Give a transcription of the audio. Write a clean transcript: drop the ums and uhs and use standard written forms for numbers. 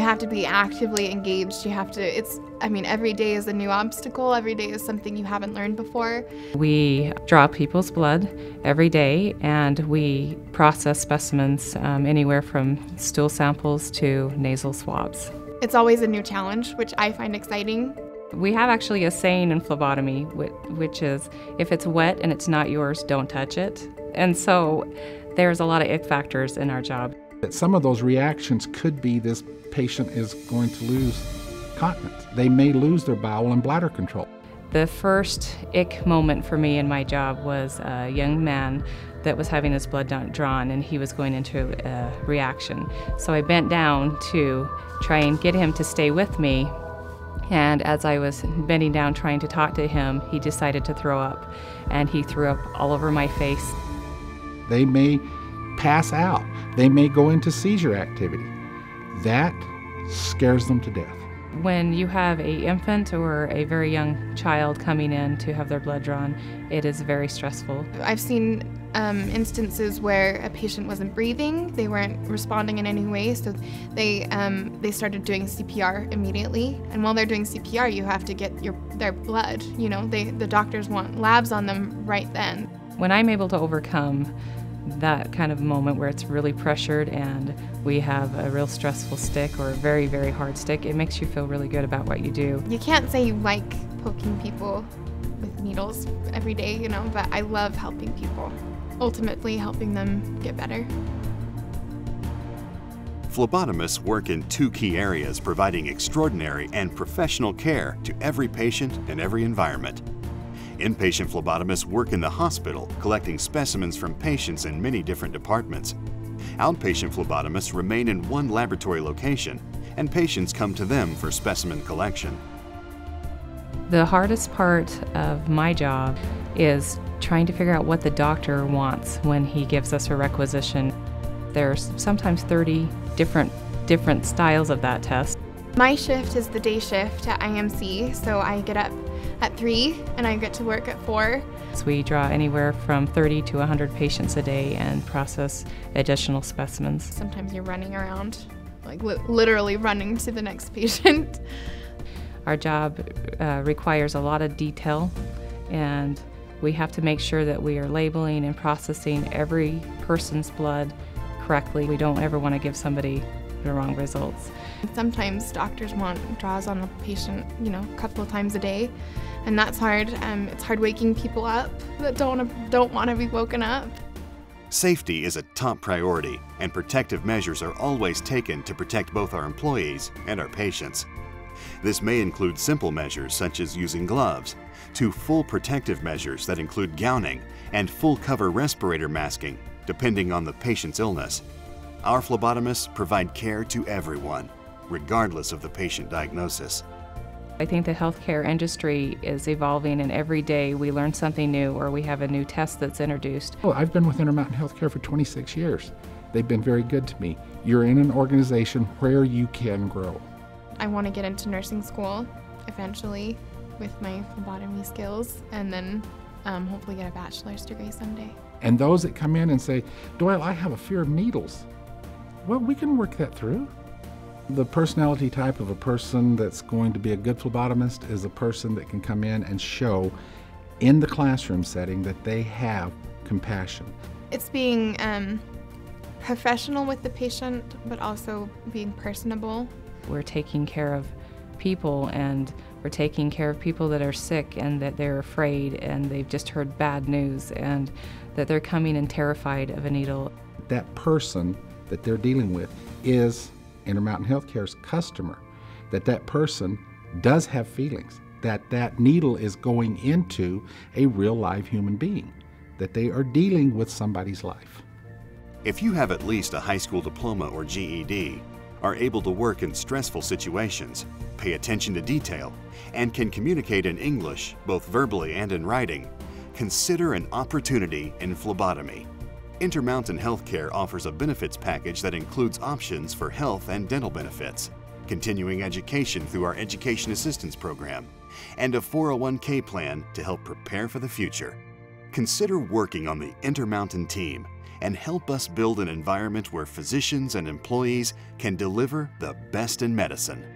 have to be actively engaged. You have to, I mean, every day is a new obstacle. Every day is something you haven't learned before. We draw people's blood every day, and we process specimens anywhere from stool samples to nasal swabs. It's always a new challenge, which I find exciting. We have actually a saying in phlebotomy, which is, if it's wet and it's not yours, don't touch it. And so there's a lot of ick factors in our job. Some of those reactions could be this patient is going to lose continence. They may lose their bowel and bladder control. The first ick moment for me in my job was a young man that was having his blood drawn, and he was going into a reaction. So I bent down to try and get him to stay with me, and as I was bending down trying to talk to him, he decided to throw up, and he threw up all over my face. They may pass out. They may go into seizure activity. That scares them to death. When you have an infant or a very young child coming in to have their blood drawn, it is very stressful. I've seen instances where a patient wasn't breathing, they weren't responding in any way, so they started doing CPR immediately. And while they're doing CPR, you have to get their blood. You know, the doctors want labs on them right then. When I'm able to overcome that kind of moment where it's really pressured and we have a real stressful stick or a very, very hard stick, it makes you feel really good about what you do. You can't say you like poking people with needles every day, you know, but I love helping people, ultimately helping them get better. Phlebotomists work in two key areas, providing extraordinary and professional care to every patient and every environment. Inpatient phlebotomists work in the hospital, collecting specimens from patients in many different departments. Outpatient phlebotomists remain in one laboratory location, and patients come to them for specimen collection. The hardest part of my job is trying to figure out what the doctor wants when he gives us a requisition. There's sometimes 30 different styles of that test. My shift is the day shift at IMC, so I get up at 3 and I get to work at 4. So we draw anywhere from 30 to 100 patients a day and process additional specimens. Sometimes you're running around, like literally running to the next patient. Our job requires a lot of detail, and we have to make sure that we are labeling and processing every person's blood correctly. We don't ever want to give somebody the wrong results. Sometimes doctors want draws on a patient, you know, a couple of times a day, and that's hard. It's hard waking people up that don't want to be woken up. Safety is a top priority, and protective measures are always taken to protect both our employees and our patients. This may include simple measures such as using gloves, to full protective measures that include gowning and full cover respirator masking, depending on the patient's illness. Our phlebotomists provide care to everyone, regardless of the patient diagnosis. I think the healthcare industry is evolving, and every day we learn something new or we have a new test that's introduced. Well, I've been with Intermountain Healthcare for 26 years. They've been very good to me. You're in an organization where you can grow. I want to get into nursing school eventually with my phlebotomy skills, and then hopefully get a bachelor's degree someday. And those that come in and say, Doyle, I have a fear of needles. Well, we can work that through. The personality type of a person that's going to be a good phlebotomist is a person that can come in and show in the classroom setting that they have compassion. It's being professional with the patient, but also being personable. We're taking care of people, and we're taking care of people that are sick and that they're afraid and they've just heard bad news and that they're coming in terrified of a needle. That person that they're dealing with is Intermountain Healthcare's customer, that person does have feelings, that needle is going into a real live human being, that they are dealing with somebody's life. If you have at least a high school diploma or GED, are able to work in stressful situations, pay attention to detail, and can communicate in English, both verbally and in writing, consider an opportunity in phlebotomy. Intermountain Healthcare offers a benefits package that includes options for health and dental benefits, continuing education through our Education Assistance Program, and a 401k plan to help prepare for the future. Consider working on the Intermountain team and help us build an environment where physicians and employees can deliver the best in medicine.